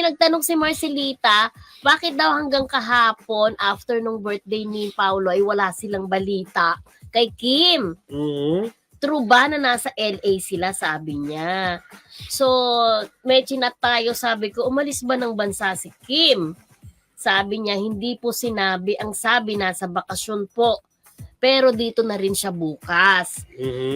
nagtanong si Marcelita, bakit daw hanggang kahapon, after nung birthday ni Paulo, ay wala silang balita kay Kim? True ba na nasa LA sila, sabi niya. So, may chinat tayo, sabi ko, umalis ba ng bansa si Kim? Sabi niya, hindi po sinabi. Ang sabi, nasa bakasyon po. Pero dito na rin siya bukas.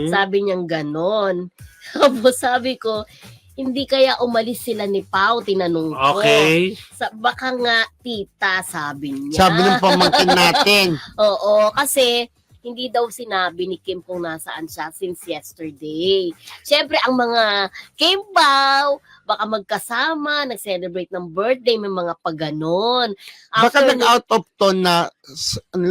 Sabi niyang ganon. Tapos sabi ko, hindi kaya umalis sila ni Pao, tinanong ko. Okay. Baka nga, tita, sabi niya. Sabi ng pamangkin natin. Oo, kasi hindi daw sinabi ni Kim kung nasaan siya since yesterday. Siyempre, ang mga Kim Pao, baka magkasama, nag-celebrate ng birthday, may mga paganon. Baka nag-out of tone na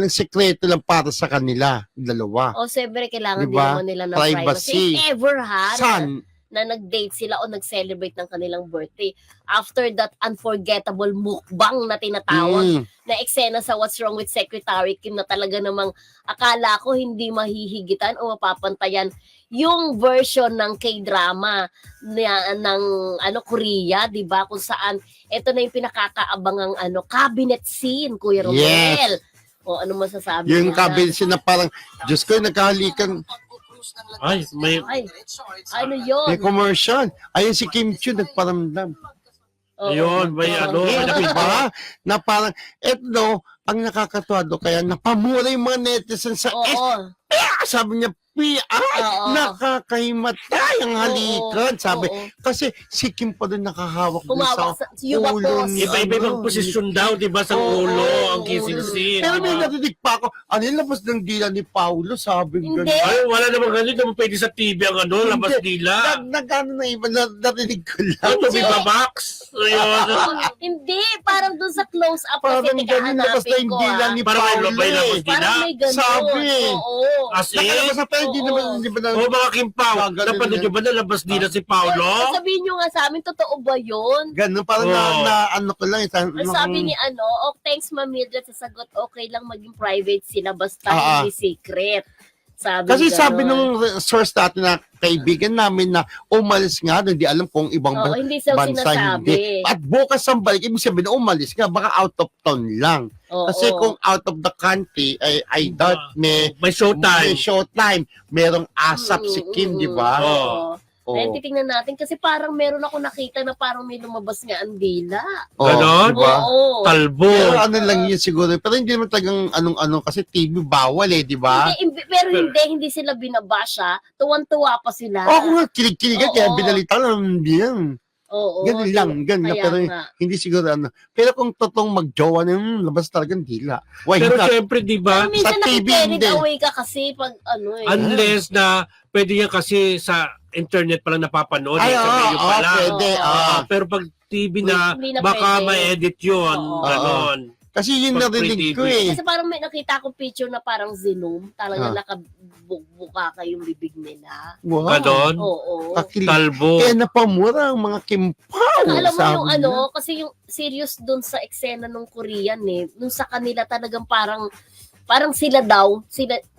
sekreto lang para sa kanila, dalawa. O, siyempre, kailangan Diba? din naman nila ng privacy. If ever, San? na nag-date sila o nag-celebrate ng kanilang birthday. After that unforgettable mukbang na tinatawag, na eksena sa What's Wrong with Secretary Kim na talaga namang akala ko hindi mahihigitan o mapapantayan yung version ng K-drama ng Korea, 'di ba? Kung saan ito na yung pinakakaabangang cabinet scene, Kuya Romel. Yes. O ano masasabi Yung niya? kabin na parang, Diyos ko, nagkahalikan. Ay, may... Ano yun? May commercial. Ayun si Kim Chiu, nagparamdam. Oo. Ayun, may may Diba? Na parang, eto, ang nakakatuwa do, kaya napamura yung mga netizens sa Oo. sabi niya, Oo. nakakahimatay ang halikan. Sabi, Oo. kasi si Kim pa rin nakahawak dun Humawak sa yung ulo bapos. ni Iba-iba yung posisyon daw, di ba, sa ulo, ang kissing scene. Pero may narinig pa ako, ano yung labas ng dila ni Paulo, sabi Hindi. gano'n. Ay, wala namang ganun. Naman pwede sa TV ang labas nila. Nag-ano na iba, narinig ko lang. Ito, Viva Max. Ayun. Hindi, parang dun sa close-up Parang kasi ganun, labas na hanapin yung ko. dila ni Parang may Paulo labas eh. nila. Parang may ganun. Sabi. Oo. As in? Nakalabas na pero hindi Oo. naman, hindi ba na, O mga Kim Pao, Gagaling napanood nyo ba na labas nila si Paulo? Sabihin nyo nga sa amin, totoo ba yun? ganun, parang Oo. ano ko lang. Ang sabi ni thanks Ma'am Mildred sa sagot, okay lang maging private sila basta Ah, hindi secret. Sabi Kasi ganun. sabi nung source natin na kaibigan namin na umalis nga, hindi alam kung ibang Oo, hindi sa bansa sinasabi. hindi. At bukas ang balik, ibig sabihin umalis nga, baka out of town lang. Oo. Kasi kung out of the country, I doubt may May showtime. Merong asap si Kim, di ba? Oo. Oo. Then titingnan natin kasi parang meron ako nakita na parang may lumabas nga ang dila. Oo, Ganon? di ba? Oo. Talbo. Pero ano lang yun siguro. Pero hindi naman talagang anong-ano kasi TV bawal eh, di ba? Pero hindi sila binabasha. Tuwan-tuwa pa sila. Oo nga, kilig-kiligan. Kaya Oo. binalita lang, hindi yan. Oo. Ganun lang, ganun. Kaya Pero nga. hindi siguro ano. Pero kung totoong magjowa na labas talagang dila. Why Pero not? syempre, di ba, Pero minsan Sa TV nakikinig hindi. away ka kasi pag unless na pwede yan kasi sa internet pa lang napapanood. Ay, sa oo, video pa lang. pwede. Pero pag TV na, Hindi na baka pwede. ma-edit yun. Oo. Ganon. Kasi yun Pag narinig ko free eh. Kasi parang may nakita akong picture na parang Zoom. Talaga nakabuka yung bibig nila. Wow. Ganon. Oo. Kakilig. Talbo. Kaya napamura ang mga kimpaw. Alam mo sabi yung niya. kasi yung serious dun sa eksena nung Korean nung sa kanila talagang parang sila daw,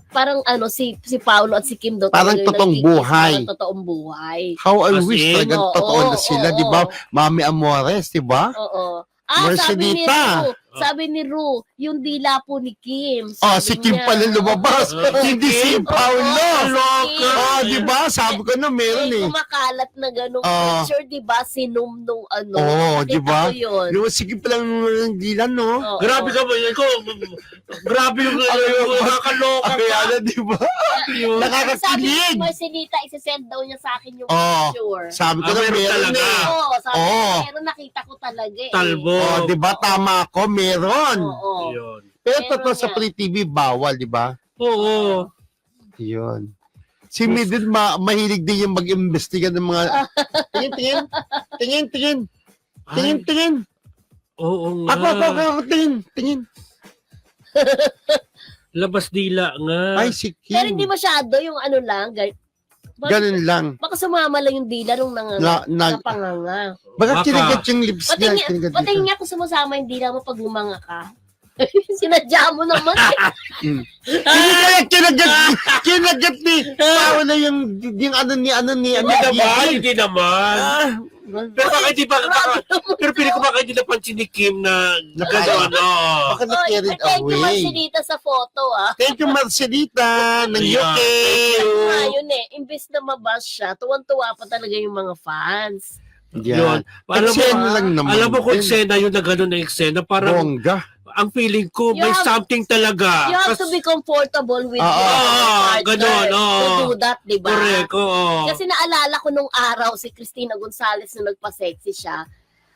parang si Paulo at si Kim daw Parang talaga yung totoong nagkikis, buhay. Parang totoong buhay. How I As wish in? talagang Oo, totoo na sila, oo. di ba? Mami Amores, di ba? Oo. Marcelita. Sabi ni Ru, yung dila po ni Kim. Oh, sabi si Kim niya. pala lumabas. Oo. Hindi si Kim? Paulo. Loka. Oh, di ba? Sabi ko na meron eh. Kumakalat na ganung Oo. picture, di ba? Sinum nung Oo, Nakita di ba? ko yun. Yung sige pala ng dilan, no? Oo. Grabe ka ba? Grabe yung nakakaloka Ay, ka. ano, di ba? Yun. Sabi ni Nakakakilig. Marcelita, isasend daw niya sa akin yung Oo. picture. Sabi ko na Meron meron talaga. eh. Oo, sabi Oo. ko, pero nakita ko talaga eh. Talbo. Oh, di ba? Tama ako, meron. Oo. Yun. Pero Meron totoo sa yan. Free TV, bawal, di ba? Oo. Yun. Si Midin, mahilig din yung mag-imbestiga ng mga... Tingin. Ay, Tingin. oo nga. Ako, tingin. Labas dila nga. Ay, si Kim. Pero hindi masyado yung lang. Ganun lang. Baka sumama lang yung dila nung napanganga. Baka Baka. kinagat yung lips niya. Kinagat Pati dito. nga kung sumasama yung dila mo pag lumanga ka. Sinadya mo naman. Kinagat ni Paolo yung Hindi naman. Ah, Pero baka hindi ba, pero pili ko baka baka hindi napansin ni Kim na Nakaya. gano'n. Oo. Baka na-carried Thank you, away. Marcelita, sa photo, ah. Thank you, Marcelita, ng Yeah. UK. Yun eh, imbis na mabas siya, tuwan-tuwa pa talaga yung mga fans. Yun. Yan. Alam mo, Eksena lang naman. alam mo kung din. eksena yun na gano'n na eksena, parang Bongga. ang feeling ko You may have- something talaga. You have to be comfortable with Oo. your partner Ganun, oo. to do that, di ba? Correct, oo. Kasi naalala ko nung araw si Christina Gonzalez nung nagpa-sexy siya,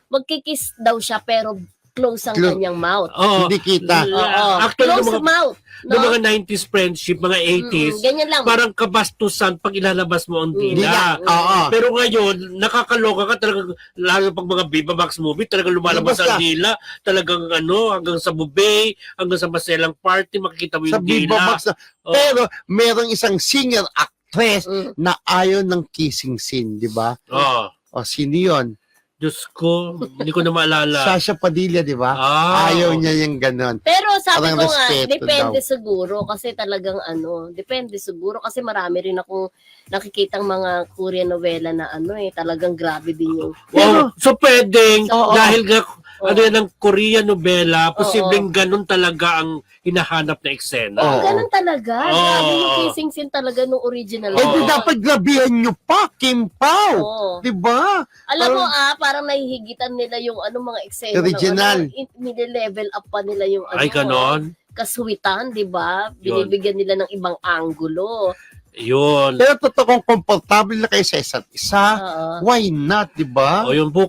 magkikiss daw siya pero close ang Close. kanyang mouth. Oo. Hindi kita. Oo. Actually, Close ng mga, mouth. ng mga 90s friendship, mga 80s, Ganyan lang. parang kabastusan pag ilalabas mo ang Hindi dila. Oo. Pero ngayon, nakakaloka ka talaga, lalo pag mga Viva Max movie, talagang lumalabas Basta. ang dila, talagang hanggang sa bubay, hanggang sa maselang party, makikita mo Sa yung Viva dila. Max na. Oo. Pero merong isang singer actress Mm. na ayaw ng kissing scene, di ba? Oo. O, sino yun? Diyos ko, hindi ko na maalala. Sasha Padilla, di ba? Ayaw niya yung ganon. Pero sabi Parang ko nga, respeto depende siguro kasi talagang depende siguro kasi marami rin akong nakikitang mga Korean novela na talagang grabe din yung Wow. So pwedeng, Oo. dahil nga, Oo. yan ang Korean novela, posibleng ganun talaga ang hinahanap na eksena. Oo. ganun talaga. Oo. Grabe yung kissing scene talaga nung original. Eh, di Oo. dapat grabihan nyo pa, Kim Pao. Oo. Di ba? Alam mo parang nahihigitan nila yung mga eksena. Original. Nile-level up pa nila yung Ay, ganon. kaswitan, di ba? Yun. Binibigyan nila ng ibang anggulo. Yun. Pero totoo kung komportable na kayo sa isa't isa, Oo. why not, di ba? O yung book